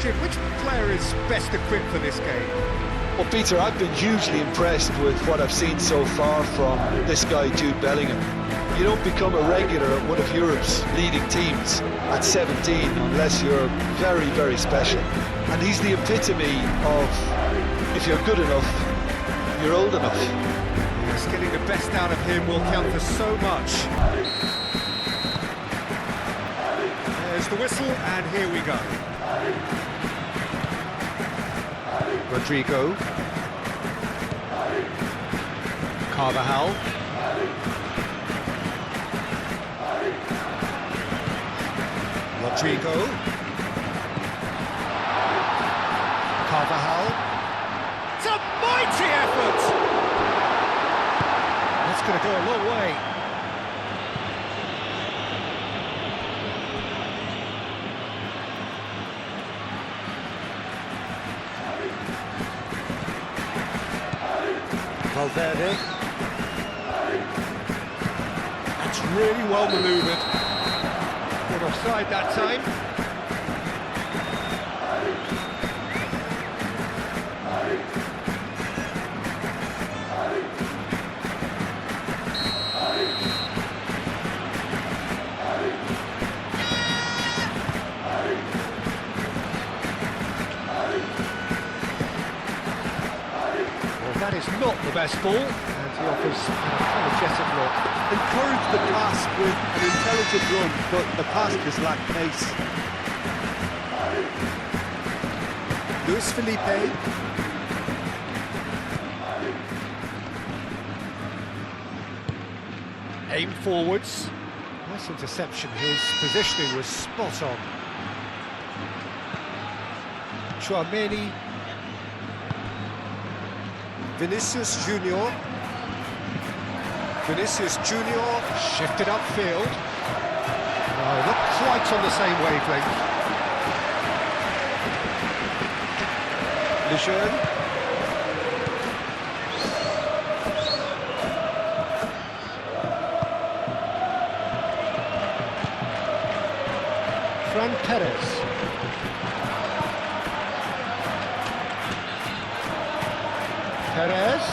question, which player is best equipped for this game? Well, Peter, I've been hugely impressed with what I've seen so far from this guy, Jude Bellingham. You don't become a regular at one of Europe's leading teams at 17 unless you're very, very special. And he's the epitome of, if you're good enough, you're old enough. Yes, getting the best out of him will count for so much. There's the whistle, and here we go. Rodrigo. Carvajal. Rodrigo. Carvajal. It's a mighty effort! That's going to go a long way. Valverde. That's really well manoeuvred. Good offside that time. That is not the best ball, and he offers an apologetic look. Encourage the pass with an intelligent run, but the pass just lacked pace. Luis Felipe. Aim forwards. Nice interception, his positioning was spot on. Chouameni. Vinicius Junior. Vinicius Junior shifted upfield. Oh, not quite on the same wavelength. Lejeune. Fran Perez. Perez.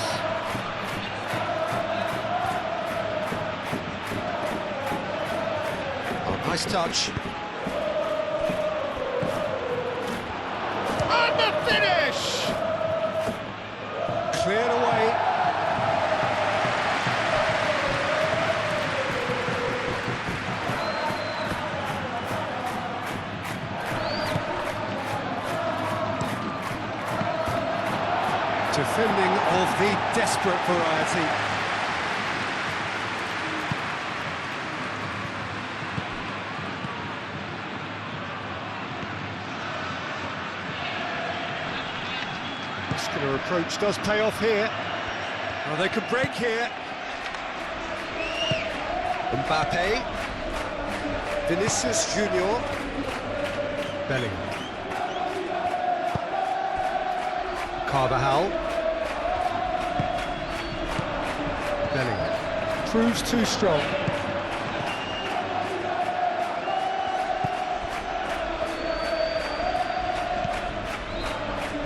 Oh, nice touch. And the finish! Cleared away. Defending of the desperate variety. Muscular approach does pay off here. Oh, they could break here. Mbappe. Vinicius Junior. Bellingham. Carvajal. Bellingham. Proves too strong.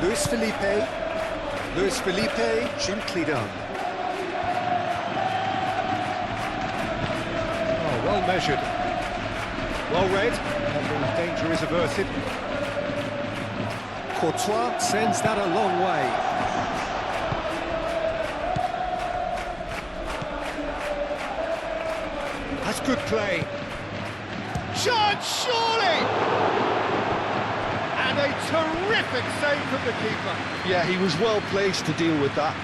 Luis Felipe. Luis Felipe, gently done. Oh, well measured. Well read. Every danger is averted. Courtois sends that a long way. That's good play. Chance, surely! And a terrific save from the keeper. Yeah, he was well placed to deal with that.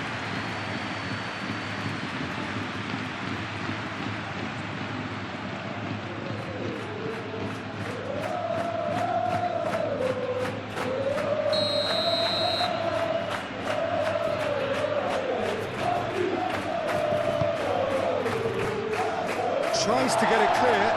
Tries to get it clear.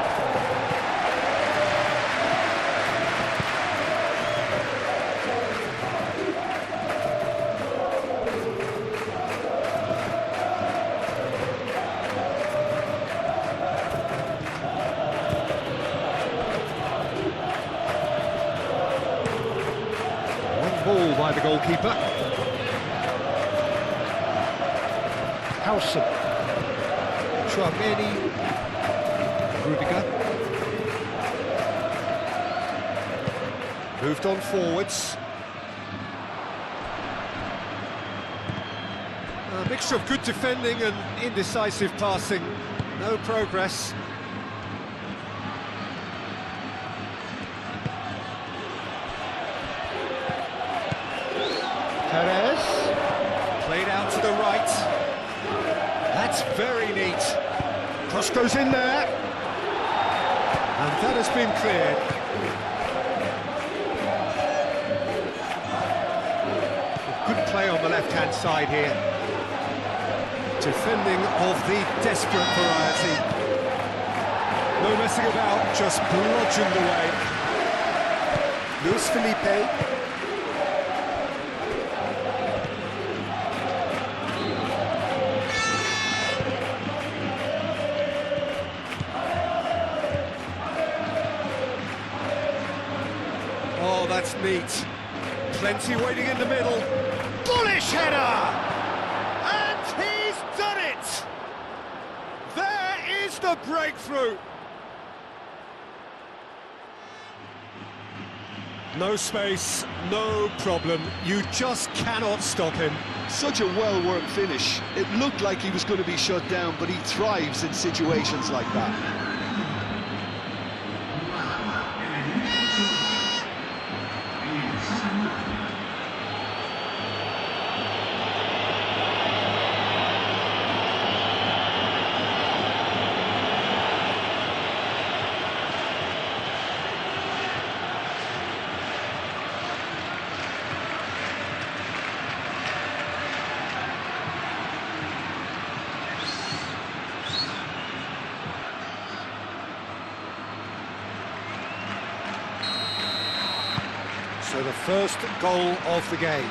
ball by the goalkeeper. Howson. Chouameni. Rudiger. Moved on forwards. A mixture of good defending and indecisive passing. No progress. Perez. Played out to the right. That's very neat. Cross goes in there. And that has been cleared. Good play on the left-hand side here. Defending of the desperate variety. No messing about, just bludgeoned away. Luis Felipe. Oh, that's neat. Plenty waiting in the middle. Bullish header! And he's done it! There is the breakthrough! No space, no problem. You just cannot stop him. Such a well-worked finish. It looked like he was going to be shut down, but he thrives in situations like that. So the first goal of the game.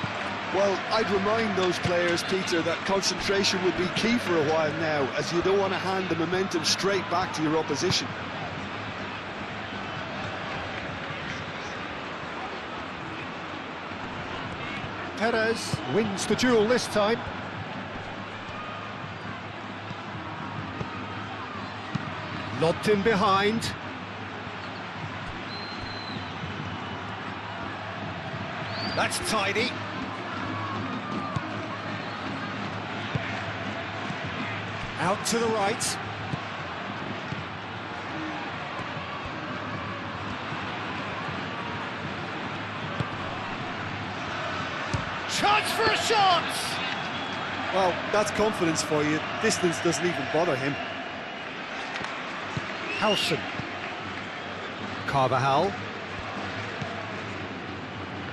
Well, I'd remind those players, Peter, that concentration would be key for a while now, as you don't want to hand the momentum straight back to your opposition. Perez wins the duel this time. Lobbed in behind. That's tidy. Out to the right. Chance for a shot! Well, that's confidence for you. Distance doesn't even bother him. Howson. Carvajal.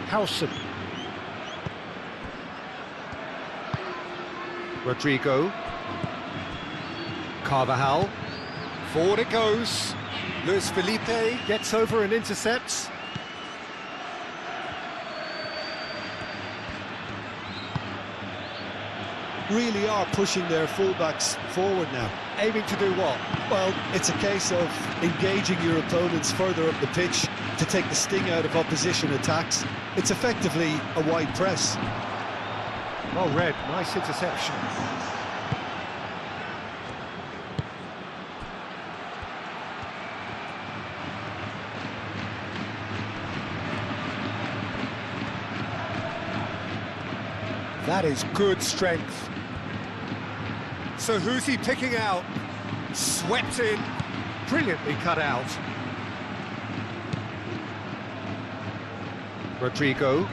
Howson. Rodrigo. Carvajal. Forward it goes. Luis Felipe gets over and intercepts. Really are pushing their fullbacks forward now. Aiming to do what? Well, it's a case of engaging your opponents further up the pitch to take the sting out of opposition attacks. It's effectively a wide press. Well read, nice interception. That is good strength. So who's he picking out? Swept in, brilliantly cut out. Rodrigo.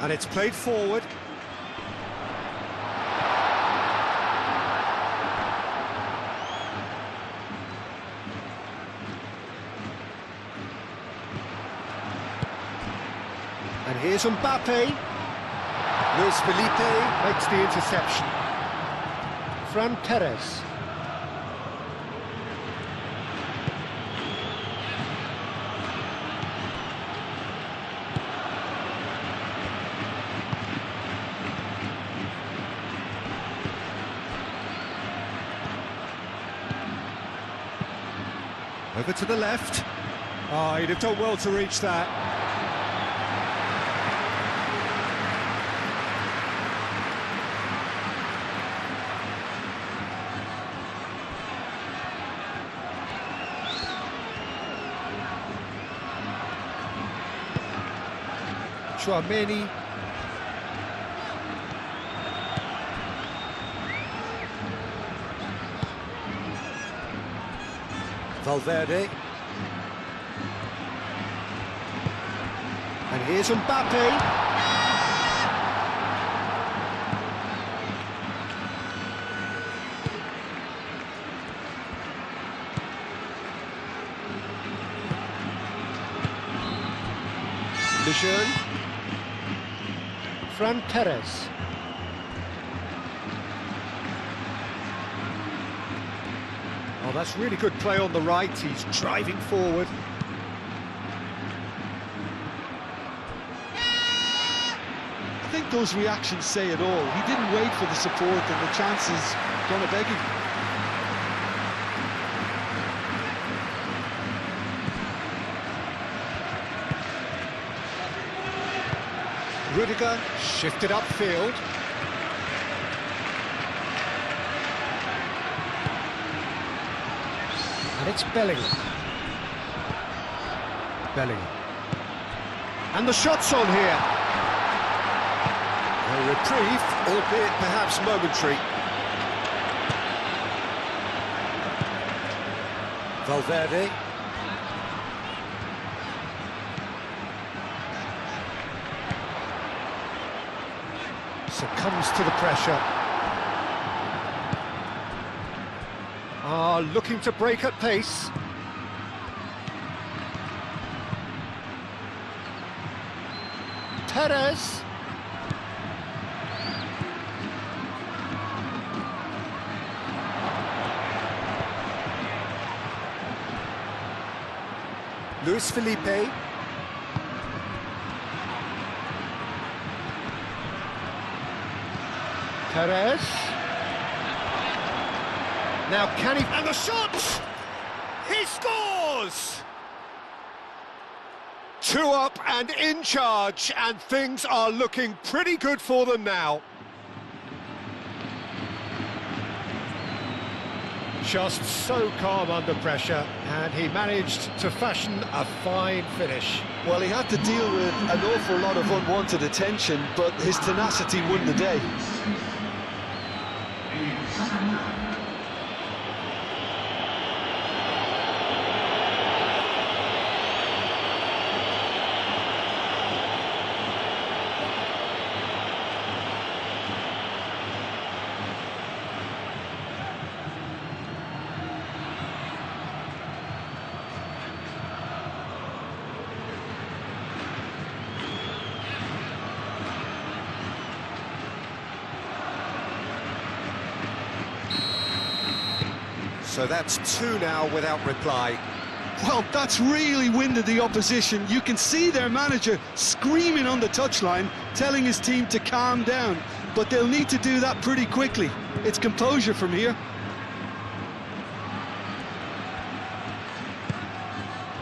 And it's played forward. And here's Mbappe. Luis Felipe makes the interception. Fran Perez. Over to the left. Oh, he'd have done well to reach that. Chouameni. Valverde. And here's Mbappe. Lejeune. Fran Perez. Oh, that's really good play on the right. He's driving forward. I think those reactions say it all. He didn't wait for the support, and the chances gonna beg him. Rudiger shifted upfield. And it's Bellingham. Bellingham. And the shot's on here. A reprieve, albeit perhaps momentary. Valverde. Succumbs to the pressure. Looking to break at pace. Perez. Luis Felipe. Perez. Now can he... And the shot! He scores! 2 up and in charge, and things are looking pretty good for them now. Just so calm under pressure, and he managed to fashion a fine finish. Well, he had to deal with an awful lot of unwanted attention, but his tenacity won the day. So that's 2 now without reply. Well, that's really winded the opposition. You can see their manager screaming on the touchline, telling his team to calm down. But they'll need to do that pretty quickly. It's composure from here.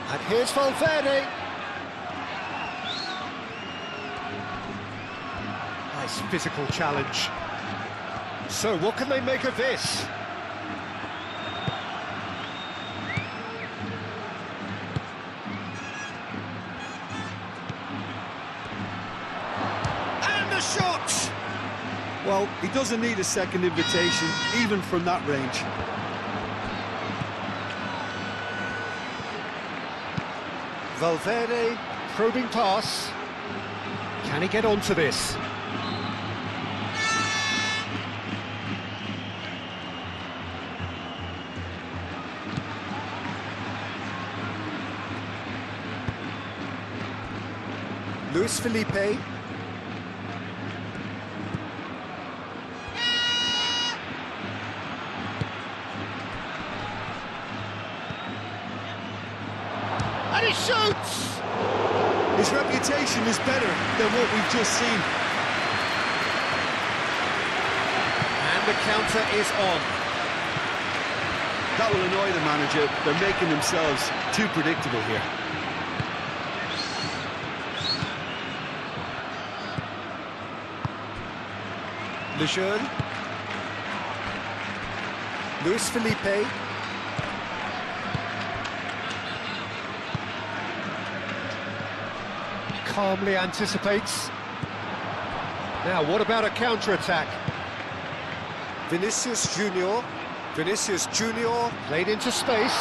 And here's Valverde. Nice physical challenge. So what can they make of this? Shot! Well, he doesn't need a second invitation, even from that range. Valverde, probing pass. Can he get onto this? Luis Felipe. And he shoots! His reputation is better than what we've just seen. And the counter is on. That will annoy the manager. They're making themselves too predictable here. Lejeune. Luis Felipe. Calmly anticipates. Now, what about a counter-attack? Vinicius Junior. Vinicius Junior played into space.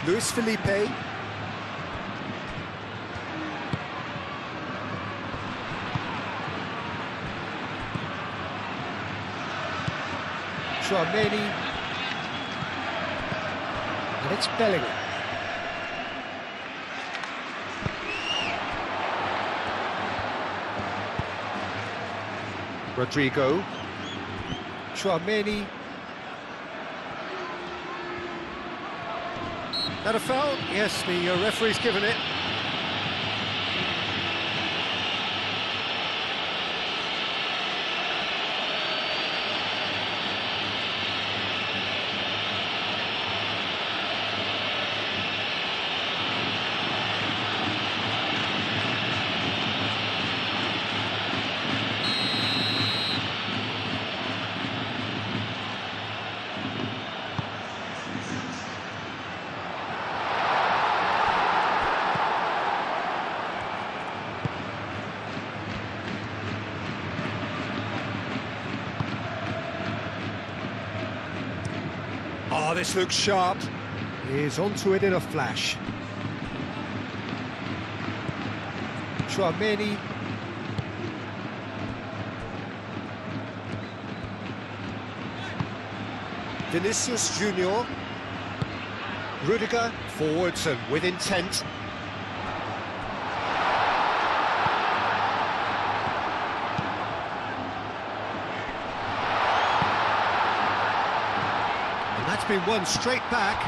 Luis Felipe. Tchouaméni. And it's Bellingham. Rodrigo. Tchouaméni. That a foul? Yes, the referee's given it. Oh, this looks sharp. He's onto it in a flash. Tchouaméni. Vinicius Junior. Rudiger forwards and with intent. That's been won straight back.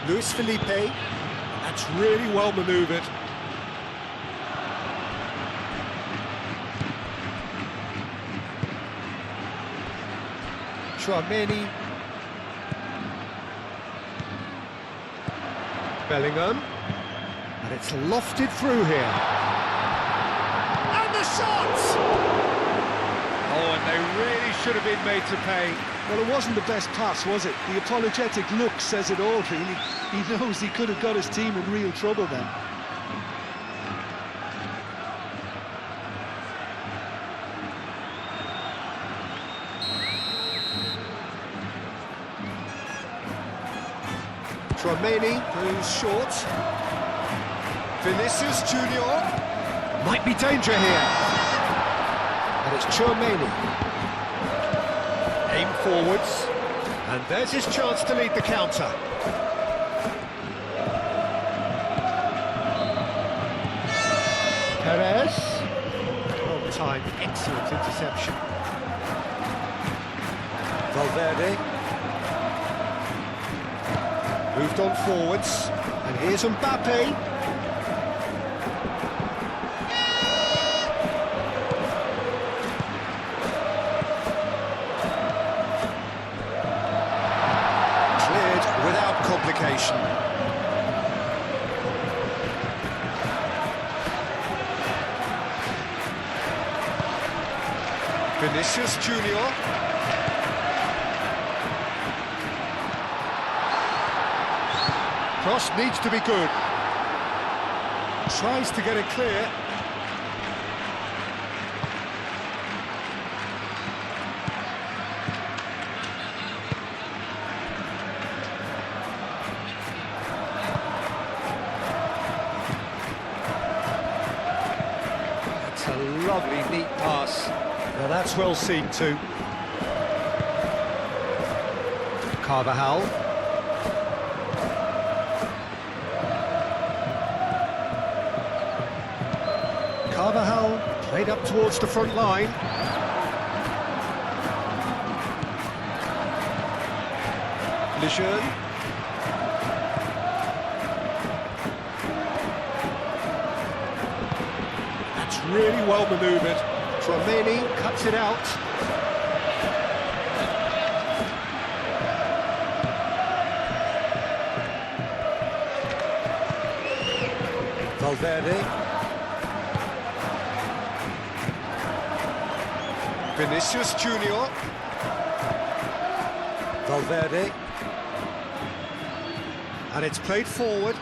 Luis Felipe. That's really well manoeuvred. Tchouaméni. Bellingham, and it's lofted through here. And the shot! Oh, and they really should have been made to pay. Well, it wasn't the best pass, was it? The apologetic look says it all, really. He knows he could have got his team in real trouble then. Tchouaméni goes short. Vinicius Junior. Might be danger here. And it's Tchouaméni. Aim forwards. And there's his chance to lead the counter. Perez. Well timed, excellent interception. Valverde. Moved on forwards, and here's Mbappe. Cleared without complication. Vinicius Junior. Cross needs to be good. Tries to get it clear. That's a lovely, neat pass. Now that's well seen too. Carvajal. Carvajal played up towards the front line. Lejeune. That's really well manoeuvred. Tchouaméni cuts it out. Valverde. Vinicius Junior. Valverde. And it's played forward.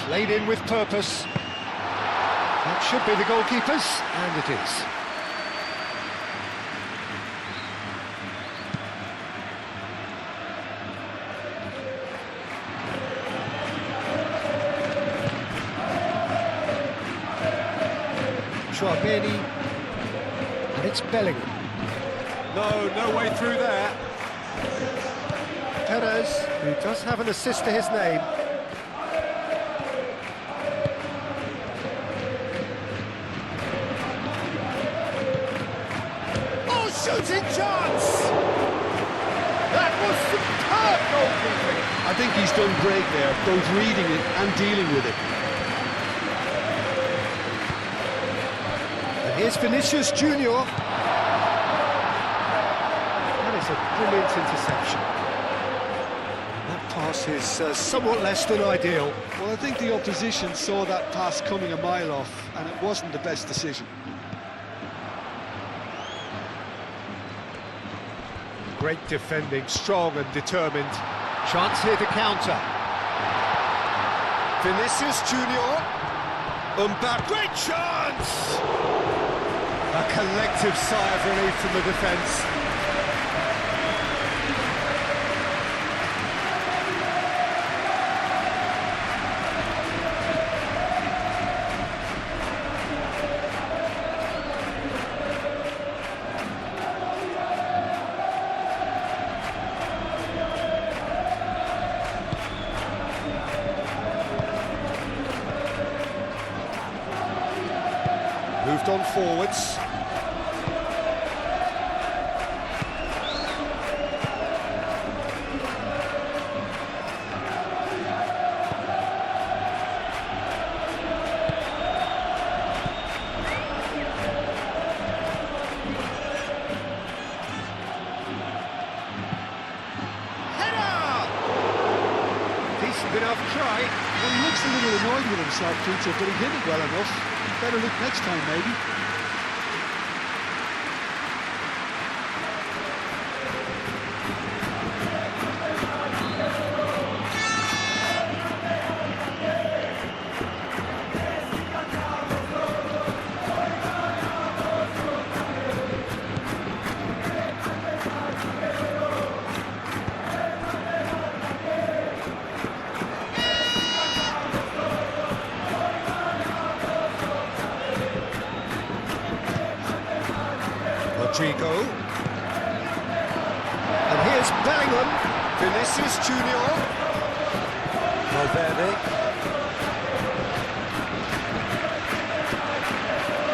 Played in with purpose. That should be the goalkeeper's, and it is. Tchouaméni, and it's Bellingham. No way through there. Perez, who does have an assist to his name. Oh, shooting chance! That was superb goalkeeping. I think he's done great there, both reading it and dealing with it. And here's Vinicius Junior. That is a brilliant interception. That pass is somewhat less than ideal. Well, I think the opposition saw that pass coming a mile off, and it wasn't the best decision. Great defending, strong and determined. Chance here to counter. Vinicius Junior. Mbappe, great chance! A collective sigh of relief from the defence. Moved on forwards. Header! Decent enough try. Well, he looks a little annoyed with himself, Peter, but he hit it well enough. Better look next time, maybe. Rodrigo. And here's Bellingham. Vinicius Junior. Valverde.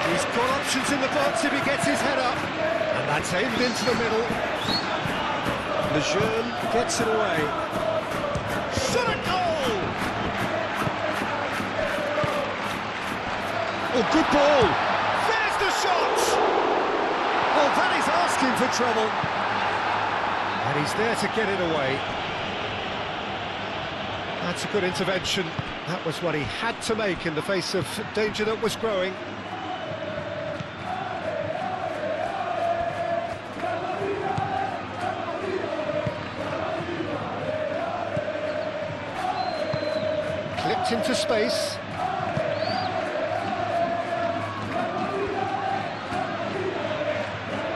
He's got options in the box if he gets his head up. And that's aimed into the middle. Lejeune gets it away. Shot at goal! Oh, good ball! There's the shot! Well, that is asking for trouble. And he's there to get it away. That's a good intervention. That was what he had to make in the face of danger that was growing. Clipped into space.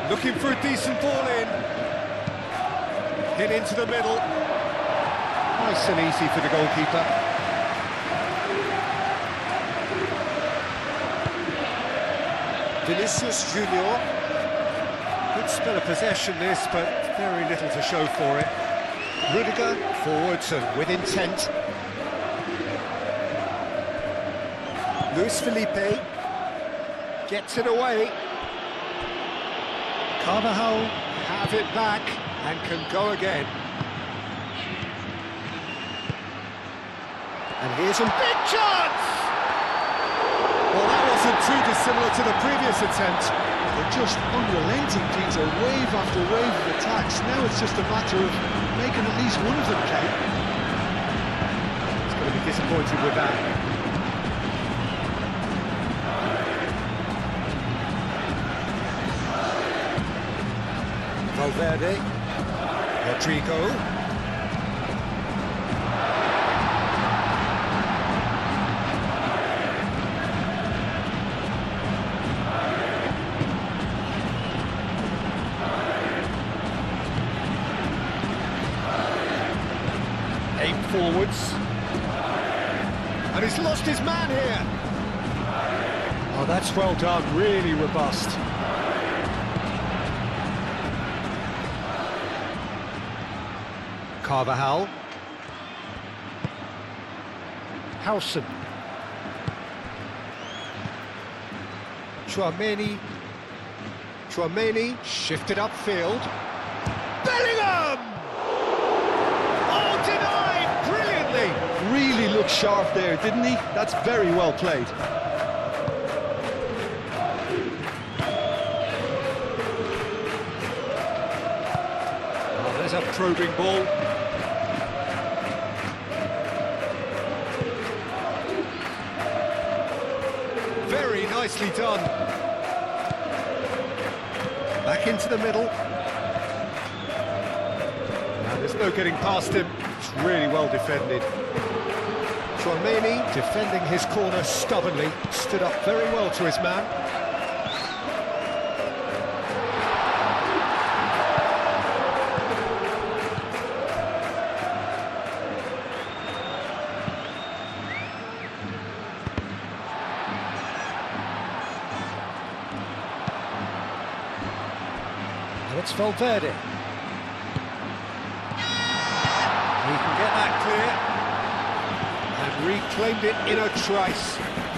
Looking for a decent ball in. Hit into the middle. Nice and easy for the goalkeeper. Vinicius Junior. Good spell of possession this, but very little to show for it. Rudiger forwards and with intent. Luis Felipe gets it away. Carvajal have it back and can go again. And here's a big chance! Well, that wasn't too dissimilar to the previous attempt. They're just unrelenting, Peter, wave after wave of attacks. Now it's just a matter of making at least one of them count. He's going to be disappointed with that. Valverde, Rodrigo. Aim forwards. And he's lost his man here. Oh, that's well done, really robust. Carvajal. Howson. Chouameni shifted upfield. Bellingham! Oh, denied brilliantly! Really looked sharp there, didn't he? That's very well played. Oh, there's a probing ball. Very nicely done. Back into the middle. Now there's no getting past him. It's really well defended. Chouameni defending his corner stubbornly. Stood up very well to his man. And it's Valverde. He can get that clear. And reclaimed it in a trice.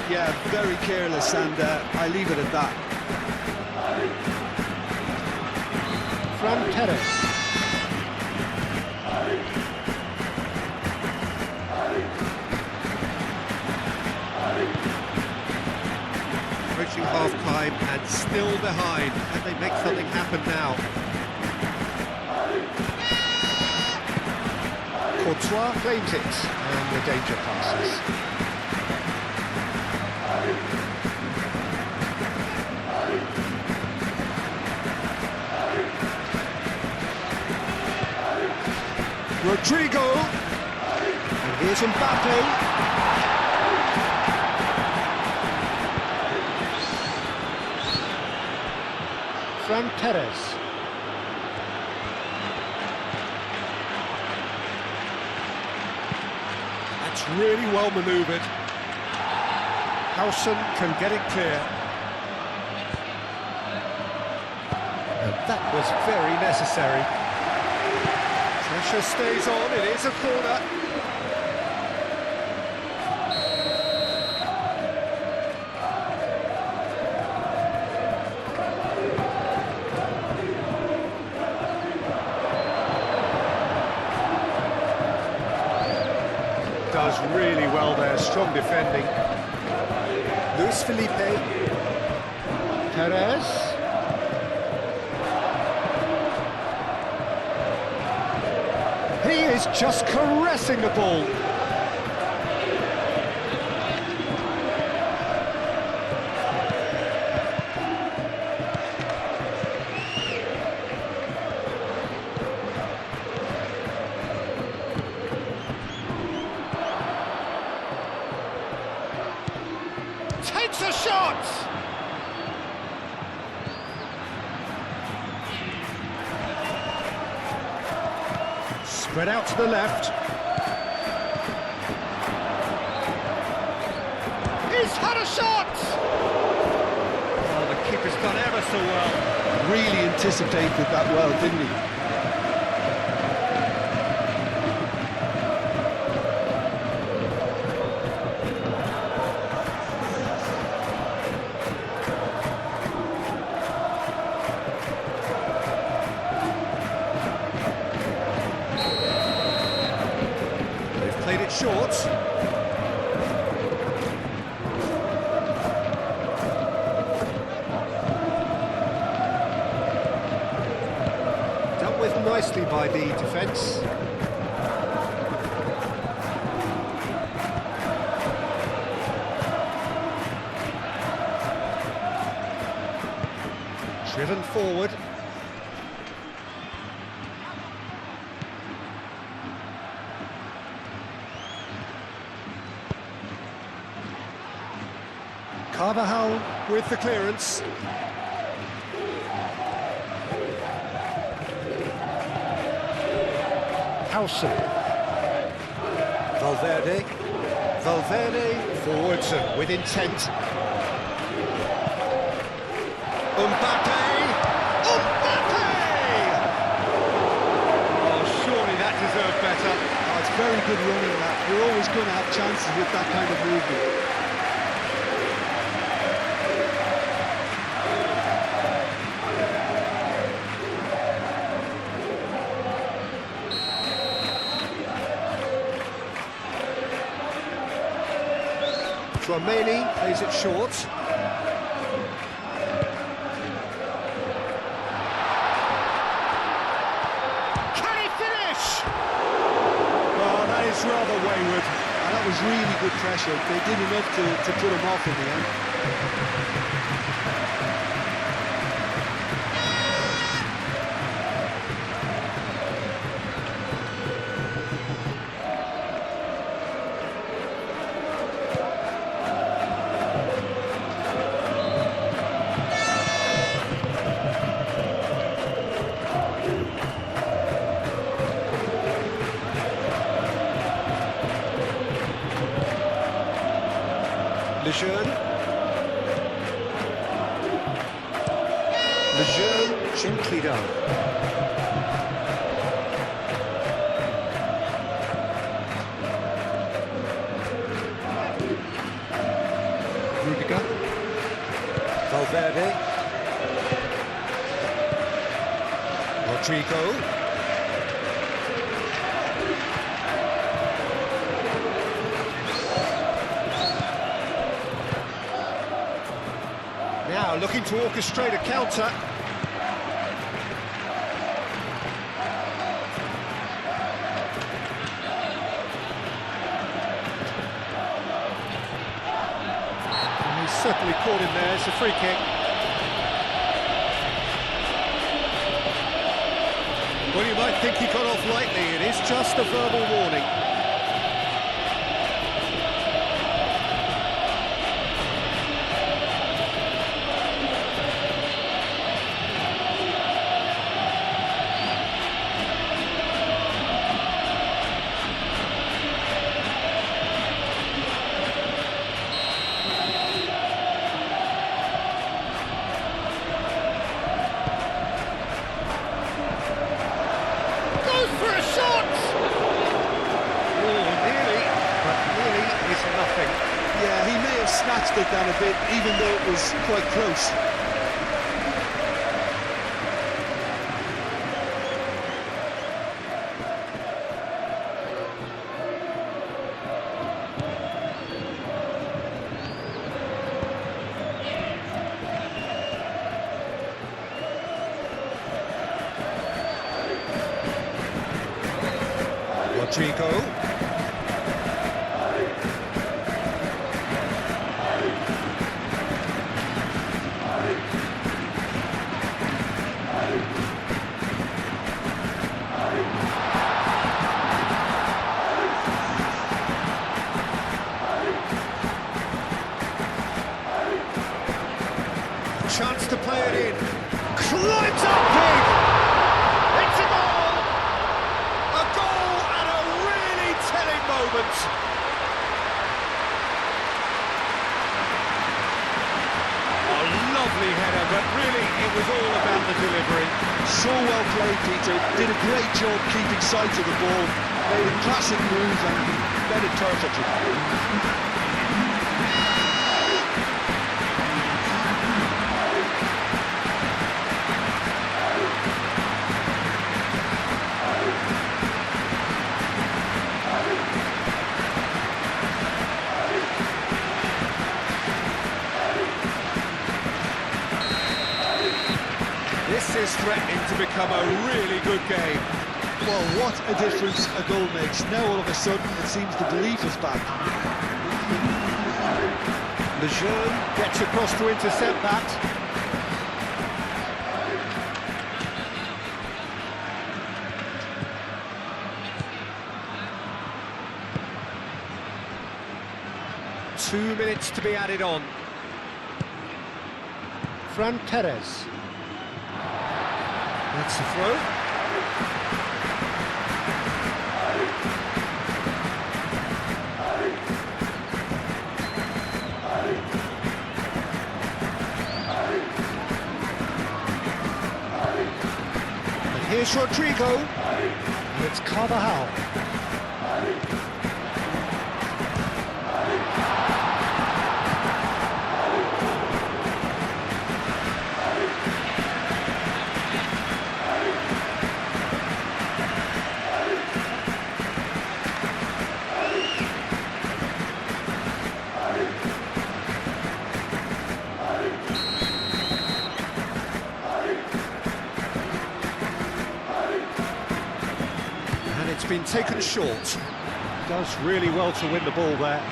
Yeah, very careless, and I leave it at that. Fran Perez. Approaching half-time and still behind. Can they make something happen now? Courtois claims it, and the danger passes. Rodrigo, and here's Mbappe. Fran Perez. That's really well manoeuvred. Howson can get it clear. And that was very necessary. Pressure stays on, it is a corner. Does really well there, strong defending. Luis Felipe. Perez. He is just caressing the ball. Takes a shot! Spread out to the left. He's had a shot! Oh, the keeper's done ever so well. Really anticipated that well, didn't he? it short. Dealt with nicely by the defence. Driven forward. Carvajal with the clearance. Howson. Valverde. Valverde forwards and with intent. Mbappe! Mbappe! Oh, surely that deserved better. Oh, it's very good running, that. You're always going to have chances with that kind of movement. Tchouaméni plays it short. Can he finish? Oh, that is rather wayward. And that was really good pressure. They did enough to put him off in the end. Lejeune, gently done. Rudiger. Valverde. Rodrigo. Now looking to orchestrate a counter. And he's certainly caught him there. It's a free kick. Well, you might think he got off lightly. It is just a verbal warning. For a shot! Oh, nearly, but nearly is nothing. Yeah, he may have snatched it down a bit, even though it was quite close. Rodrigo. Chance to play it in. Climbs up big. It's a goal. A goal at a really telling moment. A lovely header, but really it was all about the delivery. So well played, Peter. Did a great job keeping sight of the ball. Made a classic move and led it perfectly. to become a really good game. Well, what a difference a goal makes. Now all of a sudden it seems the belief is back. Lejeune gets across to intercept that. Two minutes to be added on. Fran Perez. That's the throw. And here's Rodrigo. And it's Carvajal. It's been taken short. Does really well to win the ball there.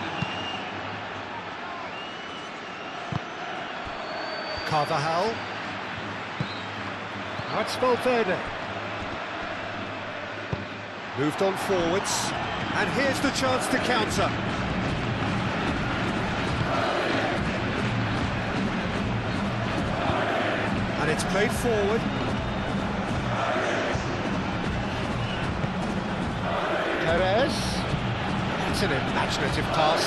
Carvajal. That's Valverde. Moved on forwards. And here's the chance to counter. And it's played forward. Perez. It's an imaginative pass.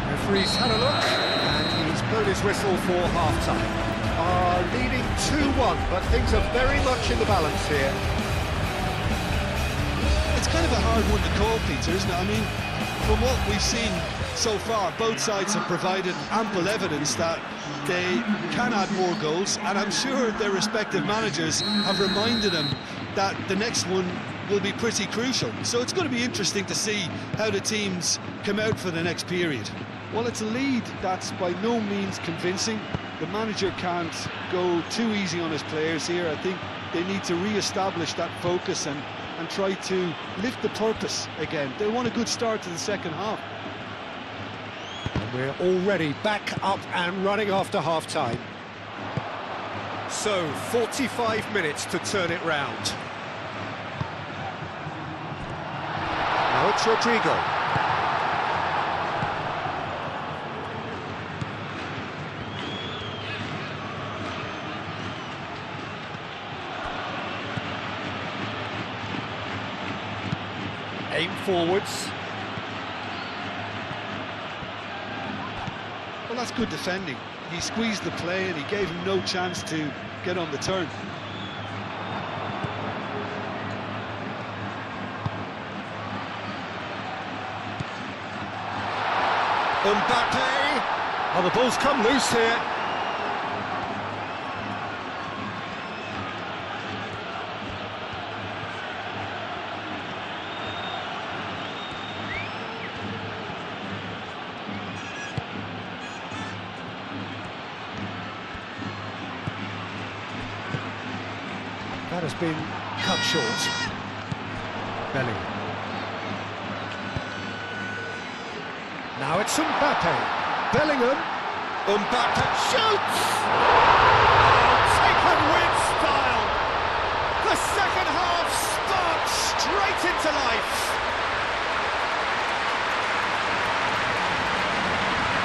Referee's had a look, and he's blown his whistle for half-time. Leading 2-1, but things are very much in the balance here. It's kind of a hard one to call, Peter, isn't it? I mean, from what we've seen so far, both sides have provided ample evidence that they can add more goals, and I'm sure their respective managers have reminded them that the next one will be pretty crucial. So it's going to be interesting to see how the teams come out for the next period. Well, it's a lead that's by no means convincing. The manager can't go too easy on his players here. I think they need to re-establish that focus and try to lift the purpose again. They want a good start to the second half. And we're already back up and running after half-time. So, 45 minutes to turn it round. Now it's Rodrigo. Aim forwards. Well, that's good defending. He squeezed the play and he gave him no chance to get on the turn. Mbappe! Oh, the ball's come loose here. That has been cut short. Bellingham. Now it's Mbappe. Bellingham. Mbappe shoots! Oh, taken with style. The second half sparks straight into life.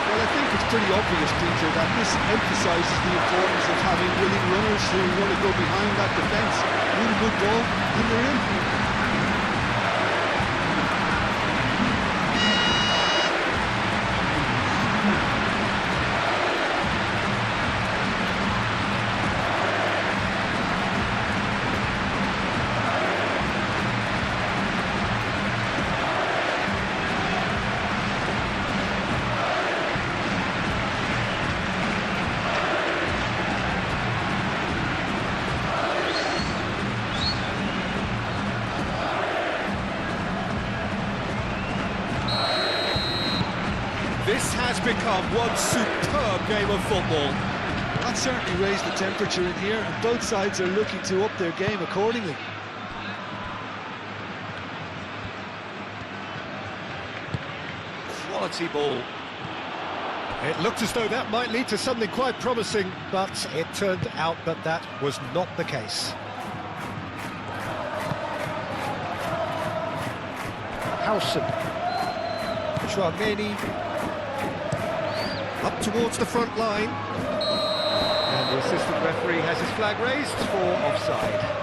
Well, I think it's pretty obvious, Peter, that this emphasises the importance of having willing runners who want to go behind that defence, win a good ball, and they're in. become one superb game of football. That certainly raised the temperature in here, and both sides are looking to up their game accordingly. Quality ball. It looked as though that might lead to something quite promising, but it turned out that that was not the case. Howson. Chouameni. Up towards the front line. And the assistant referee has his flag raised for offside.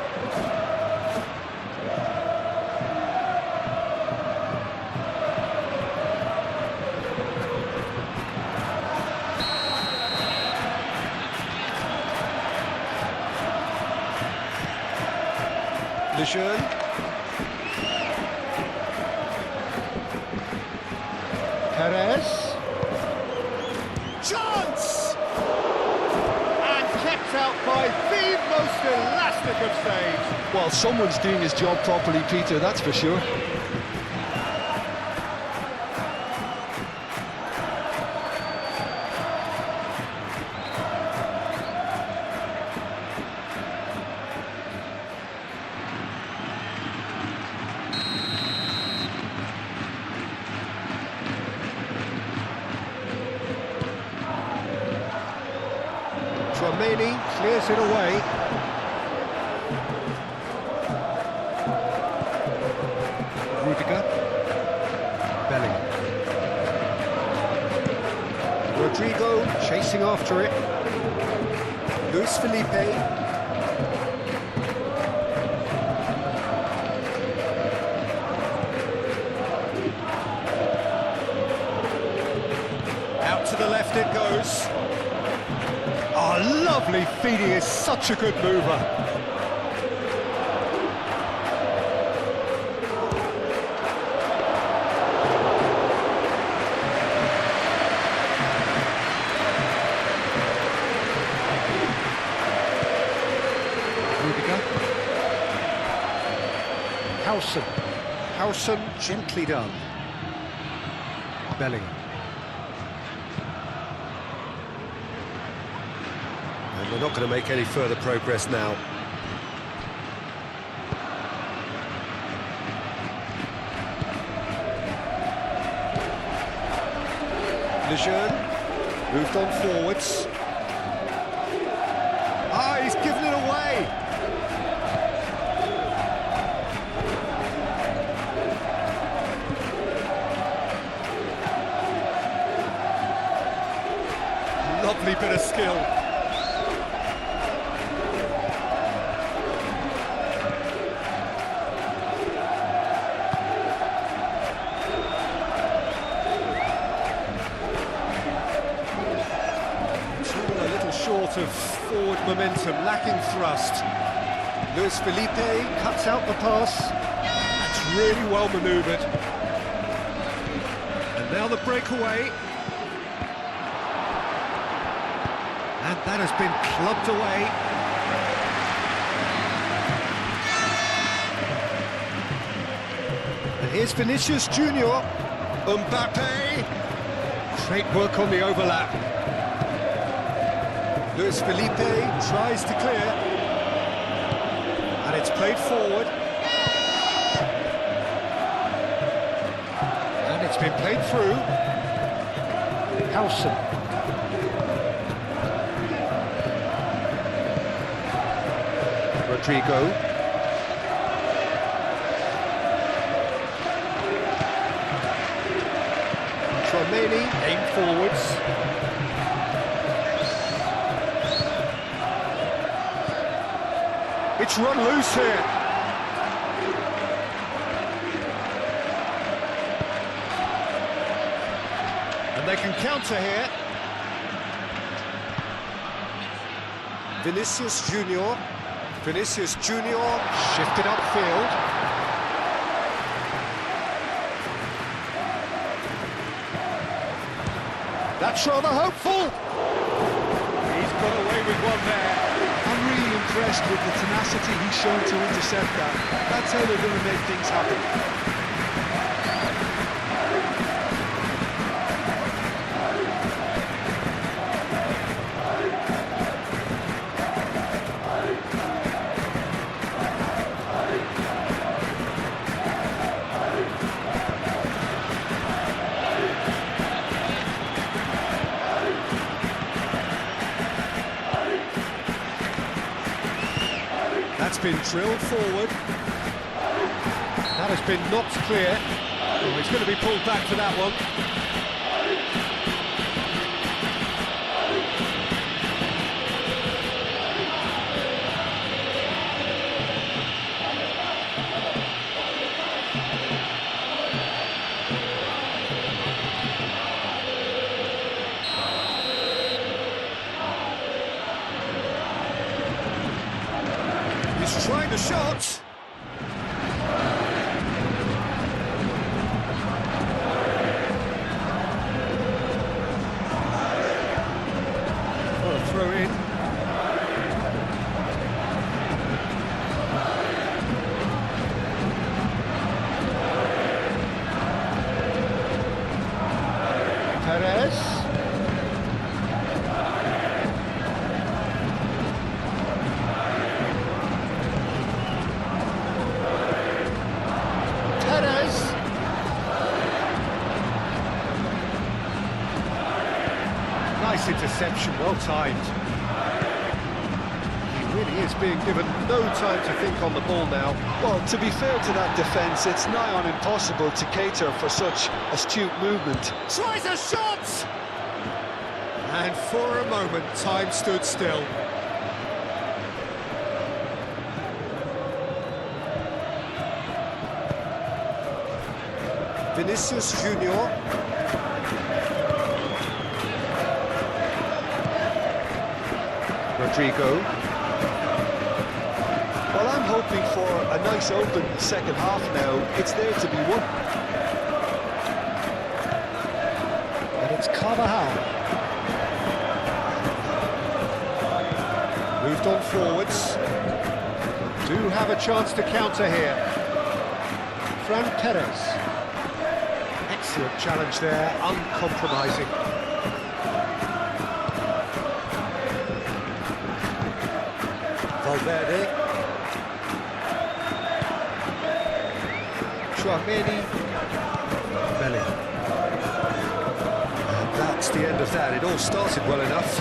Lejeune. Perez. Chance! And kept out by the most elastic of saves. Well, someone's doing his job properly, Peter, that's for sure. Chouameni clears it away. Rudiger. Bellingham. Rodrigo chasing after it. Luis Felipe. Out to the left it goes. Oh, lovely feet, he is such a good mover. Rudiger. Howson gently done. Bellingham. And they're not going to make any further progress now. Lejeune moved on forwards. Ah, he's given it away. Lovely bit of skill. Short of forward momentum, lacking thrust. Luis Felipe cuts out the pass. That's really well manoeuvred. And now the breakaway. And that has been clubbed away. And here's Vinicius Junior. Mbappe. Great work on the overlap. Luis Felipe tries to clear, and it's played forward, and it's been played through. Howson. Rodrigo. Chouameni aimed forwards. It's run loose here. And they can counter here. Vinicius Junior. Vinicius Junior shifted upfield. That's rather hopeful. He's got away with one there. I'm really impressed with the tenacity he's shown to intercept that. That's how they're going to make things happen. That's been drilled forward. That has been knocked clear. Oh, he's going to be pulled back for that one. He's trying the shot. Throw in. Perez. Perez. Nice interception, well timed. He really is being given no time to think on the ball now. Well, to be fair to that defence, it's nigh on impossible to cater for such astute movement. Tries a shot! And for a moment, time stood still. Vinicius Junior. Rodrigo. Well, I'm hoping for a nice open second half now. It's there to be won. And it's Carvajal. Moved on forwards. Do have a chance to counter here. Fran Perez. Excellent challenge there, uncompromising. Valverde. Chouameni. Bellingham. And that's the end of that. It all started well enough.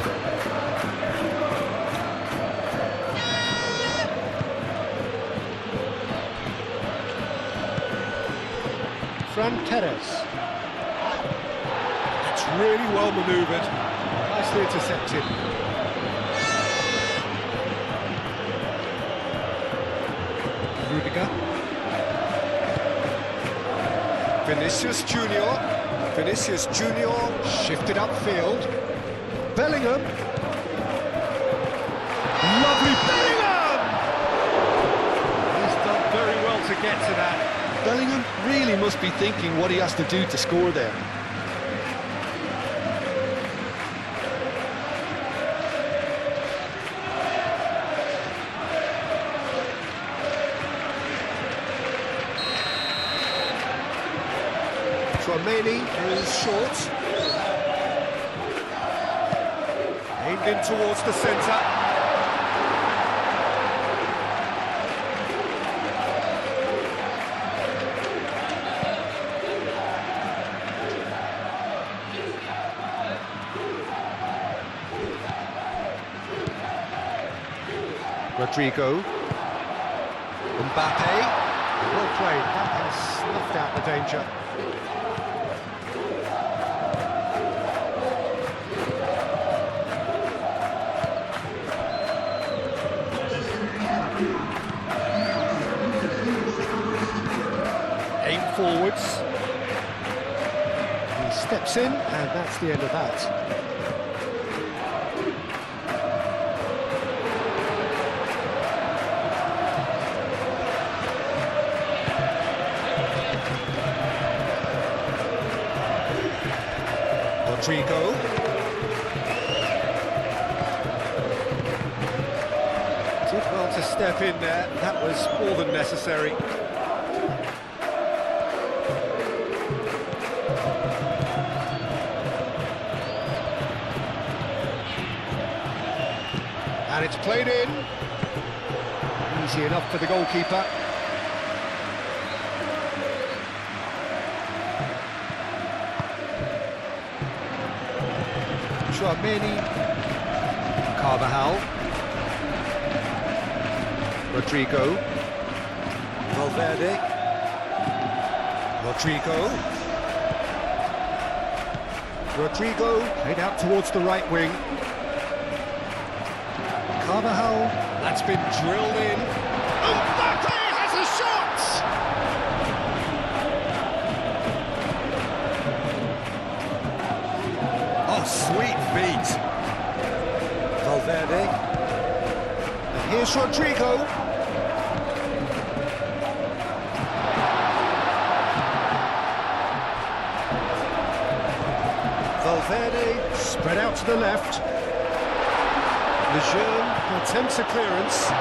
Fran Perez. That's really well manoeuvred. Nicely intercepted. Rudiger. Vinicius Junior. Vinicius Junior shifted upfield. Bellingham. Lovely Bellingham! He's done very well to get to that. Bellingham really must be thinking what he has to do to score there. Chouameni is short. Aimed in towards the centre. Rodrigo. Mbappe. Well played. That has snuffed out the danger. Aim forwards. He steps in, and that's the end of that. Rodrigo. Did well to step in there. That was more than necessary. And it's played in. Easy enough for the goalkeeper. Chouameni. Carvajal. Rodrigo. Valverde. Rodrigo played out towards the right wing. Carvajal, that's been drilled in. Mbappe has a shot! Oh, sweet feet. Valverde. And here's Rodrigo. Valverde, spread out to the left. Lejeune attempts a clearance.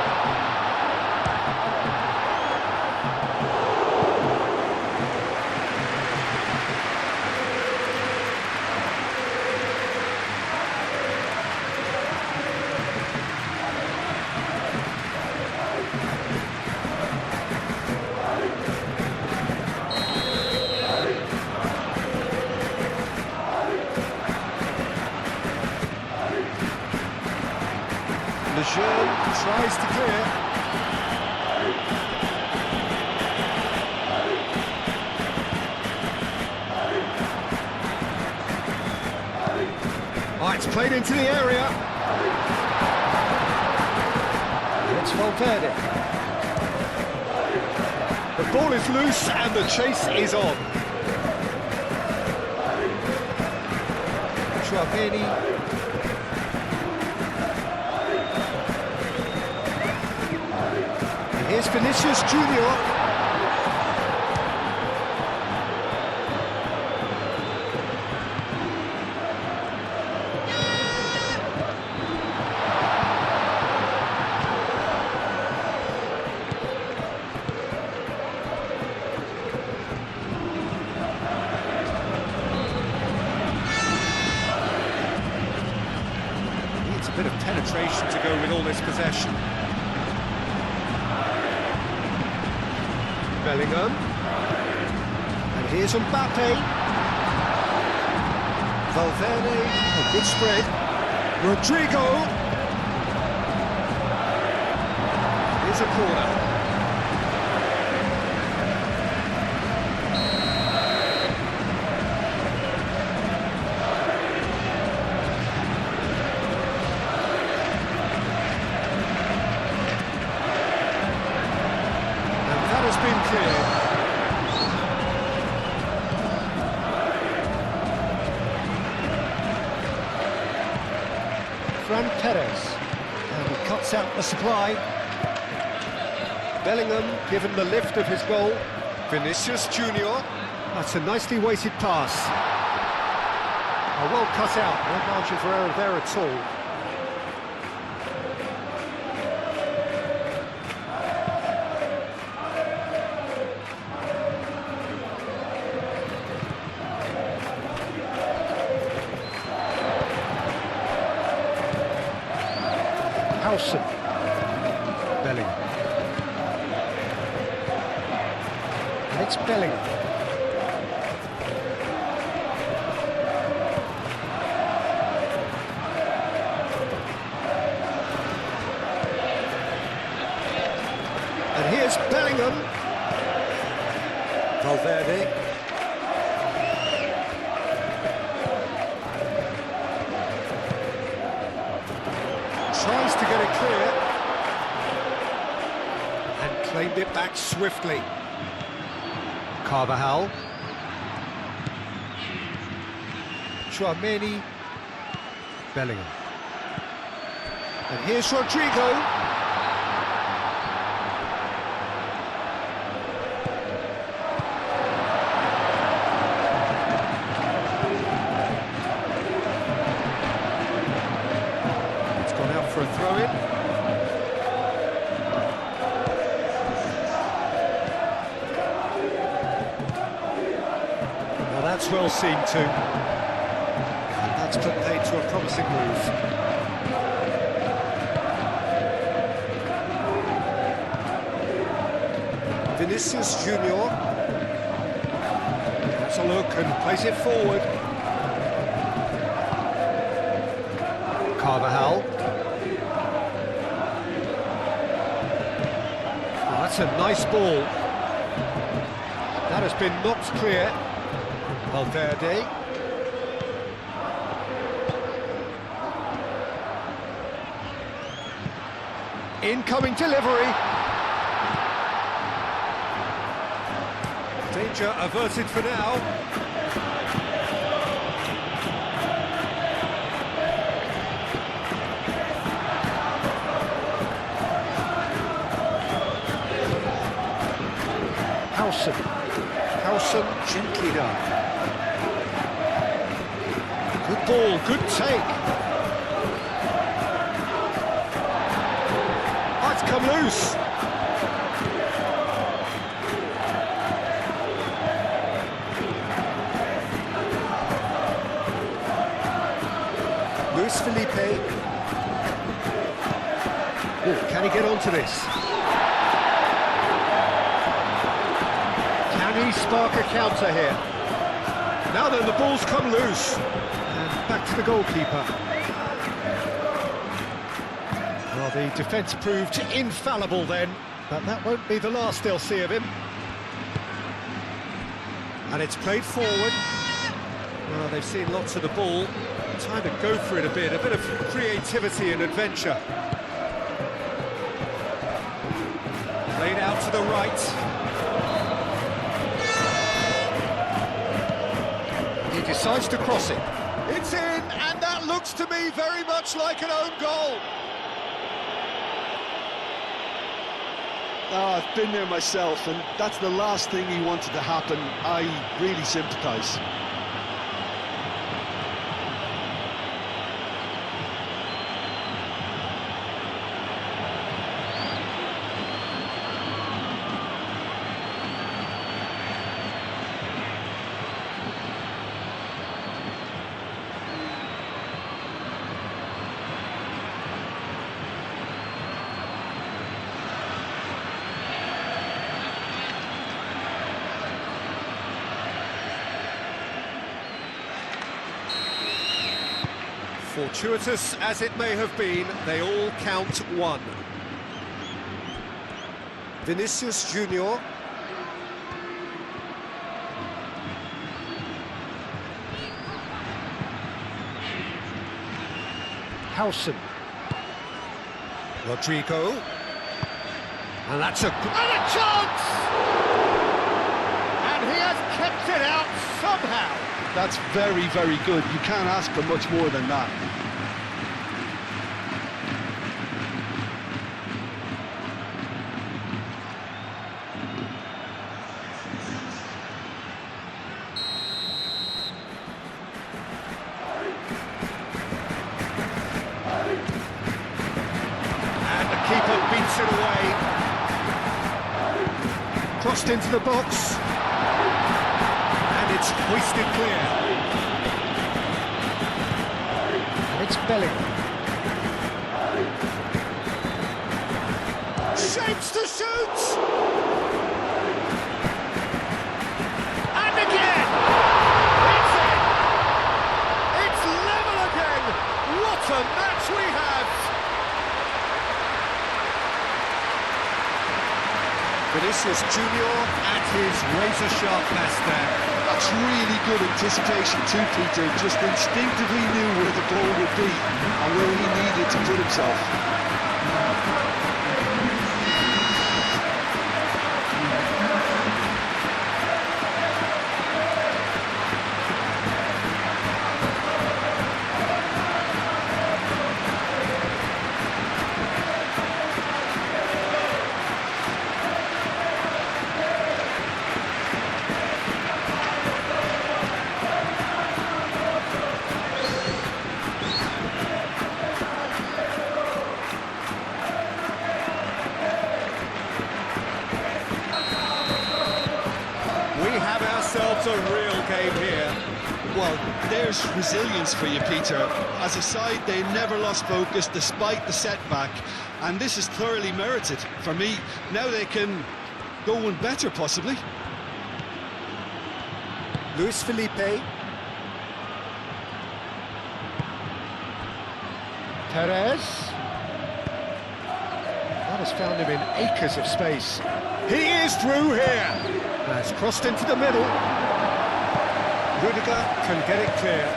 Lejeune tries to clear. Oh, it's played into the area. It's Valverde. The ball is loose and the chase is on. Tchouaméni. Here's Vinicius Junior. Needs a bit of penetration to go with all this possession. Bellingham. And here's Mbappe. Valverde, a good spread. Rodrigo. Here's a corner. Has been cleared. Fran Perez, and he cuts out the supply. Bellingham given the lift of his goal. Vinicius Junior. That's a nicely weighted pass. Oh, well cut out, no margin for error there at all. Bellingham. And it's Bellingham. And here's Bellingham. Valverde. Tries to get it clear and claimed it back swiftly. Carvajal. Tchouaméni. Bellingham. And here's Rodrigo. For a throw-in. Well, that's well seen too. And that's put paid to a promising move. Vinicius Junior. That's a look and plays it forward. That's a nice ball. That has been knocked clear. Valverde. Incoming delivery. Danger averted for now. Howson gently done. Good ball, good take. Oh, it's come loose. Luis Felipe. Oh, can he get onto this? Can he spark a counter here? Now then, the ball's come loose. And back to the goalkeeper. Well, the defence proved infallible then, but that won't be the last they'll see of him. And it's played forward. Well, they've seen lots of the ball. Time to go for it a bit of creativity and adventure. Played out to the right. He decides to cross it. It's in, and that looks to me very much like an own goal. Oh, I've been there myself, and that's the last thing he wanted to happen. I really sympathise. Fortuitous as it may have been, they all count one. Vinicius Junior. Howson. Rodrigo. And that's a chance! And he has kept it out somehow. That's very, very good. You can't ask for much more than that. And the keeper beats it away. Crossed into the box. It's hoisted clear. It's Bellingham. Shapes to shoot! And again! It's in! It's level again! What a match we have! Vinicius Junior at his razor-sharp best there. That's really good anticipation too, Peter. Just instinctively knew where the ball would be and where he needed to put himself. A real game here. Well, there's resilience for you, Peter. As a side, they never lost focus despite the setback, and this is thoroughly merited for me. Now they can go one better, possibly. Luis Felipe. Perez. That has found him in acres of space. He is through here. Has crossed into the middle. Rudiger can get it clear.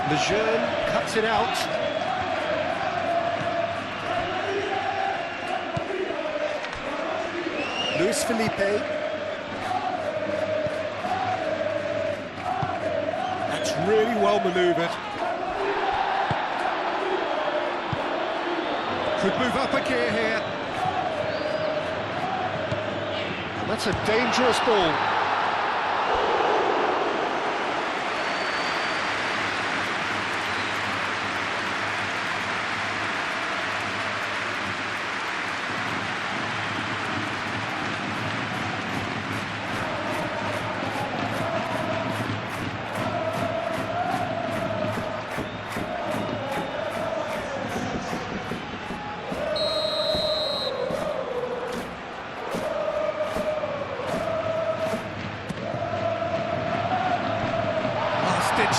Lejeune cuts it out. Luis Felipe. That's really well manoeuvred. Could move up a gear here. And that's a dangerous ball.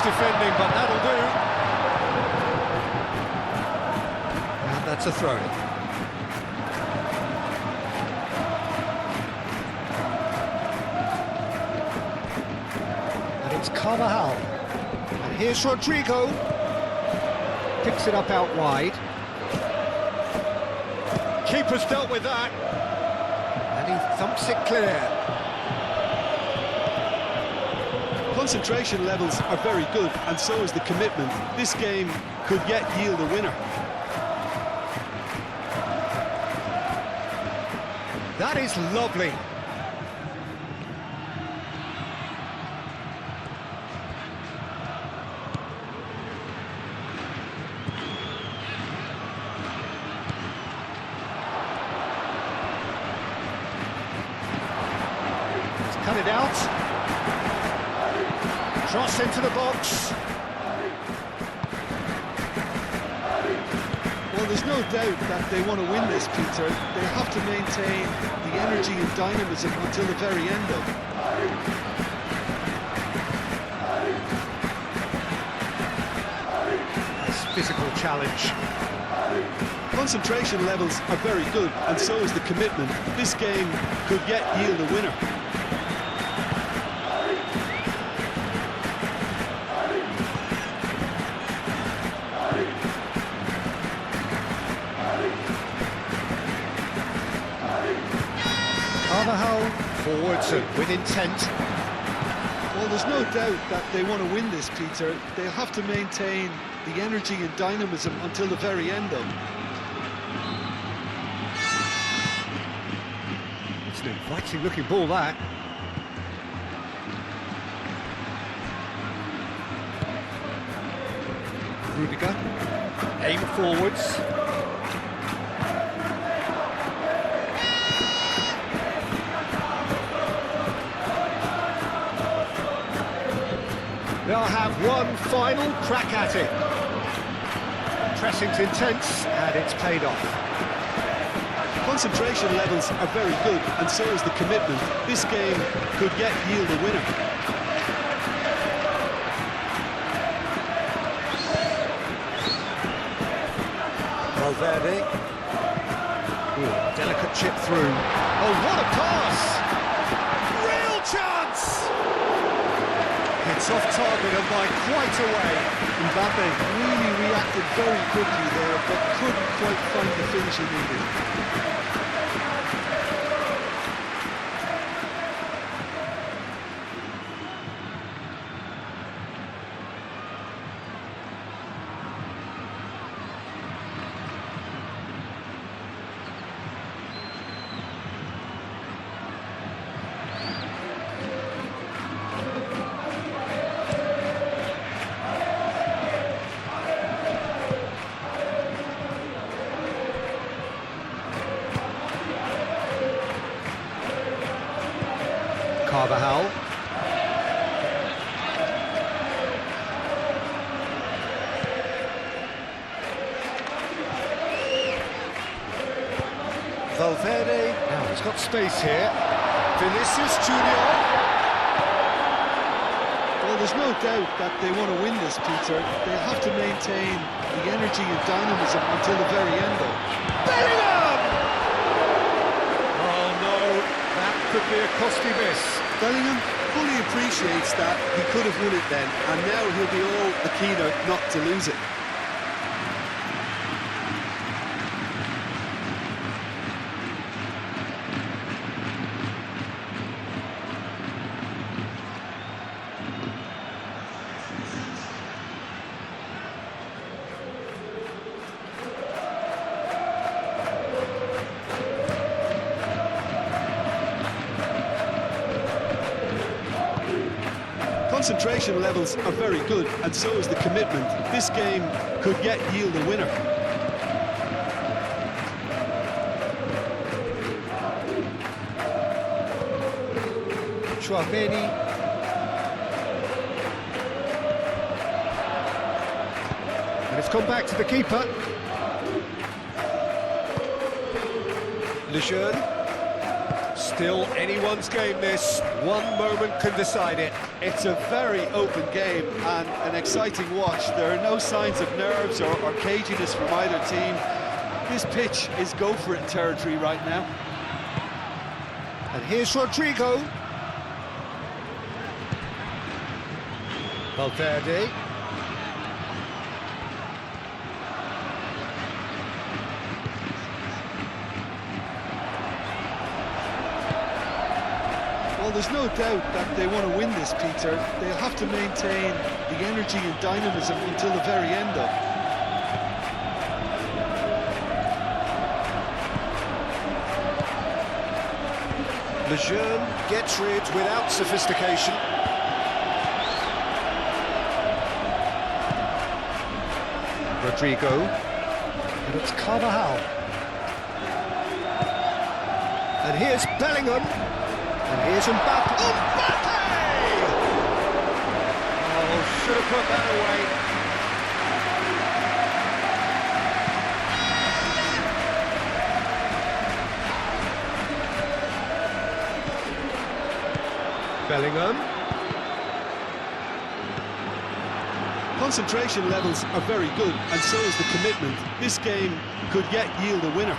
Defending, but that'll do. And that's a throw. And it's Carvajal. And here's Rodrigo. Picks it up out wide. Keeper's dealt with that. And he thumps it clear. Concentration levels are very good, and so is the commitment. This game could yet yield a winner. That is lovely. Let's cut it out. Cross into the box. Well, there's no doubt that they want to win this, Peter. They have to maintain the energy and dynamism until the very end of it. Nice physical challenge. Concentration levels are very good, and so is the commitment. This game could yet yield a winner. Carvajal forwards and with intent. Well, there's no doubt that they want to win this, Peter. They'll have to maintain the energy and dynamism until the very end of it. It's an inviting looking ball, that. Rudiger, aim forwards. They'll have one final crack at it. Pressing's intense, and it's paid off. Concentration levels are very good, and so is the commitment. This game could yet yield a winner. Valverde. Ooh, delicate chip through. Oh, what a pass! Real chance! It's off target and by quite a way. Mbappe really reacted very quickly there, but couldn't quite find the finish he needed. Carvajal. Valverde. Now he's got space here. Vinicius Junior. there's no doubt that they want to win this, Peter. They'll have to maintain the energy and dynamism until the very end, though. Bellingham! Oh no, that could be a costly miss. Bellingham fully appreciates that he could have won it then, and now he'll be all the keener not to lose it. Concentration levels are very good, and so is the commitment. This game could yet yield a winner. Chouameni. And it's come back to the keeper. Lejeune. Still anyone's game, this. One moment can decide it. It's a very open game and an exciting watch. There are no signs of nerves or caginess from either team. This pitch is go-for-it territory right now. And here's Rodrigo. Valverde. Well, there's no doubt that they want to win this, Peter. They'll have to maintain the energy and dynamism until the very end, though. Lejeune gets rid without sophistication. Rodrigo. And it's Carvajal. And here's Bellingham. And here's Mbappe. Mbappe! Oh, should have put that away. Bellingham. Concentration levels are very good, and so is the commitment. This game could yet yield a winner.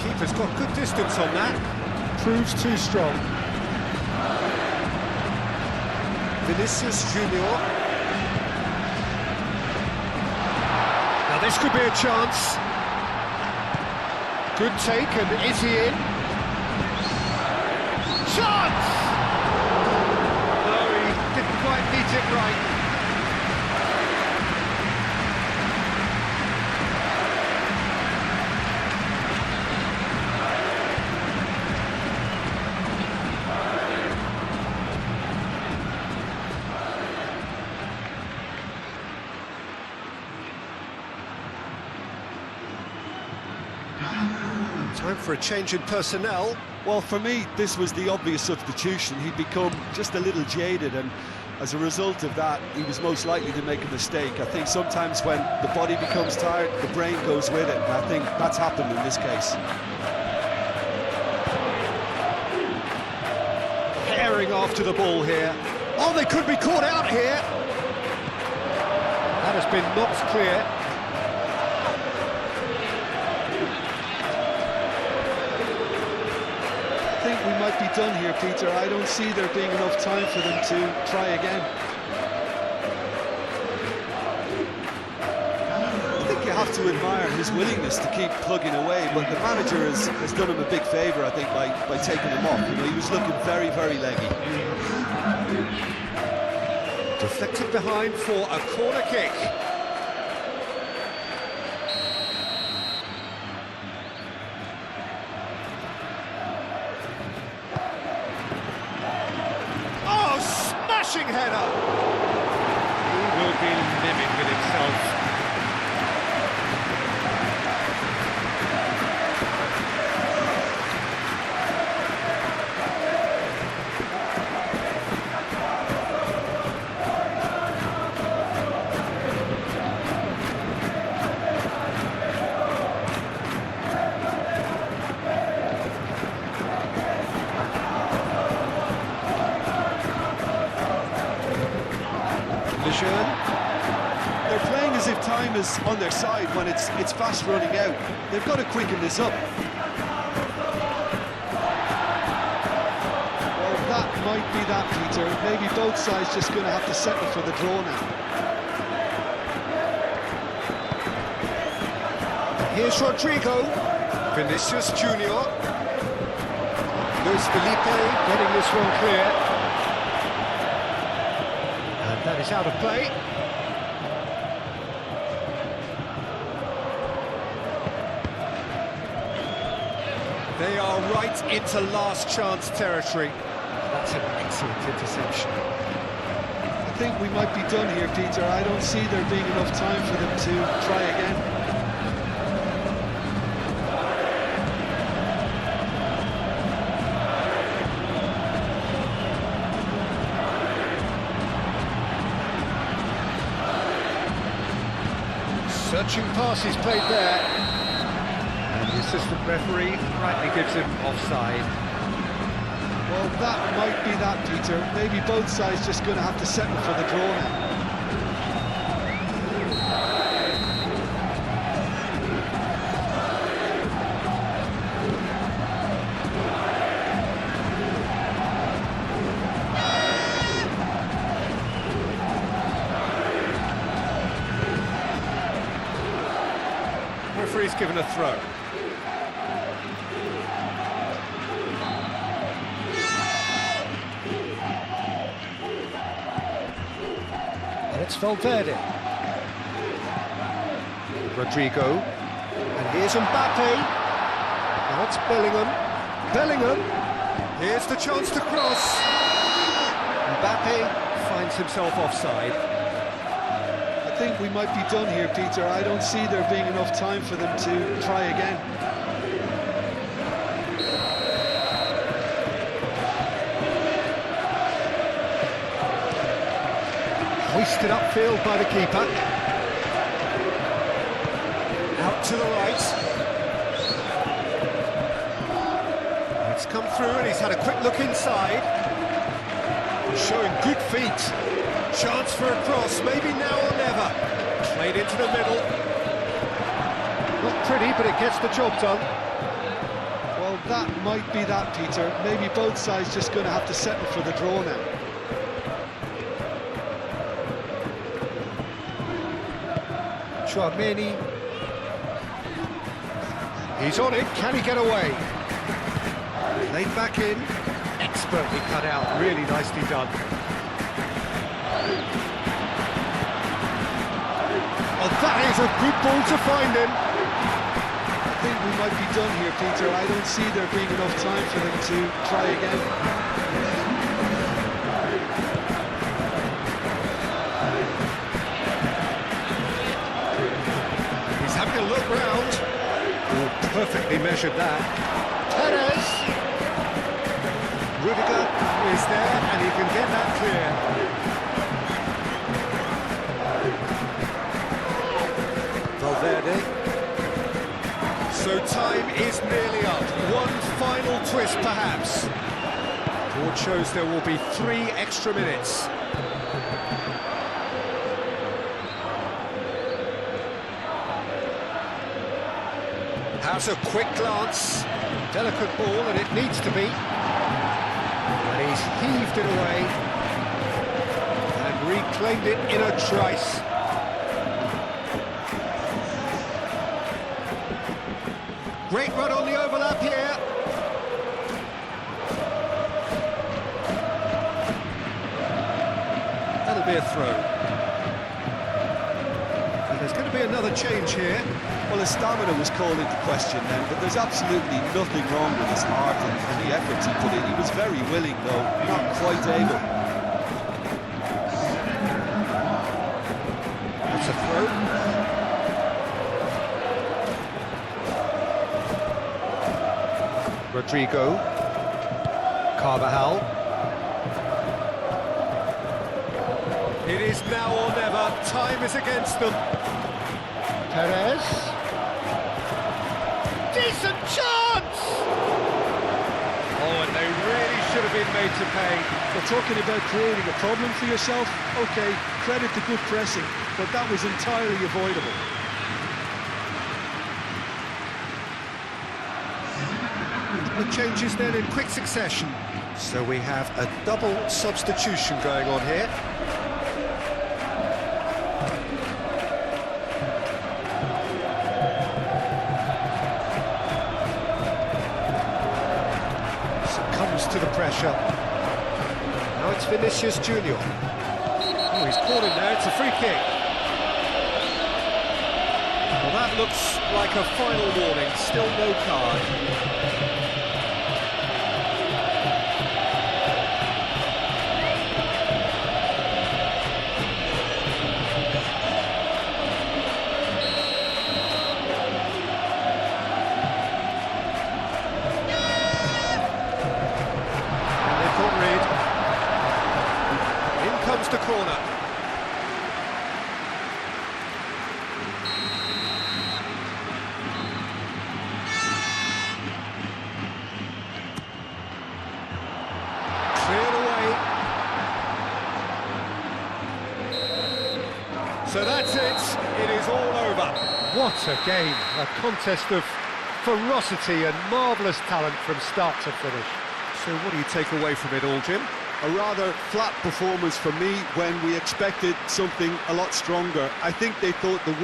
Keeper's got good distance on that. Proves too strong. Vinicius Junior. Now this could be a chance. Good take, and is he in? Chance! No, he didn't quite beat it right. Time for a change in personnel. Well, for me, this was the obvious substitution. He'd become just a little jaded, and as a result of that, he was most likely to make a mistake. I think sometimes when the body becomes tired, the brain goes with it, and I think that's happened in this case. Herring after the ball here. Oh, they could be caught out here. That has been knocked clear. I think we might be done here, Peter. I don't see there being enough time for them to try again. I think you have to admire his willingness to keep plugging away, but the manager has done him a big favour, I think, by taking him off. You know, he was looking very, very leggy. Deflected behind for a corner kick. Header. He will be livid with himself. time is on their side when it's fast running out. They've got to quicken this up. Well, that might be that, Peter. Maybe both sides just going to have to settle for the draw now. Here's Rodrigo. Vinicius Junior. Luis Felipe getting this one clear. And that is out of play. They are right into last chance territory. That's an excellent interception. I think we might be done here, Peter. I don't see there being enough time for them to try again. Searching passes played there. And the assistant referee rightly gives him offside. Well, that might be that, Peter. Maybe both sides just going to have to settle for the draw now. Referee's given a throw. And it's Valverde. Rodrigo. And here's Mbappe. Now it's Bellingham. Bellingham. Here's the chance to cross. Mbappe finds himself offside. I think we might be done here, Peter. I don't see there being enough time for them to try again. Hoisted upfield by the keeper. Out to the right. It's come through and he's had a quick look inside. Showing good feet. Chance for a cross, maybe now or never. Played into the middle. Not pretty, but it gets the job done. Well, that might be that, Peter. Maybe both sides just going to have to settle for the draw now. Chouameni. He's on it, can he get away? Laid back in, expertly cut out, really nicely done. Oh, that is a good ball to find him. I think we might be done here, Peter. I don't see there being enough time for them to try again. He's having a look round. Oh, perfectly measured that. Perez. Rudiger is there, and he can get that clear. Valverde. So time is nearly up. One final twist, perhaps. Board shows there will be 3 extra minutes. Has a quick glance. Delicate ball, and it needs to be. And he's heaved it away. And reclaimed it in a trice. Great run on the overlap here. That'll be a throw. And there's going to be another change here. Well, his stamina was called into question then, but there's absolutely nothing wrong with his heart and the efforts he put in. He was very willing, though, not quite able. That's a throw. Rodrigo. Carvajal. It is now or never. Time is against them. Perez. Decent chance! Oh, and they really should have been made to pay. We're talking about creating a problem for yourself. Okay, credit to good pressing, but that was entirely avoidable. The changes then in quick succession. So we have a double substitution going on here. Succumbs to the pressure. Now it's Vinicius Junior. Oh, he's caught him there, it's a free kick. Well, that looks like a final warning, still no card. Comes the corner. Cleared away. So that's it. It is all over. What a game. A contest of ferocity and marvellous talent from start to finish. So what do you take away from it all, Jim? A rather flat performance for me when we expected something a lot stronger. I think they thought the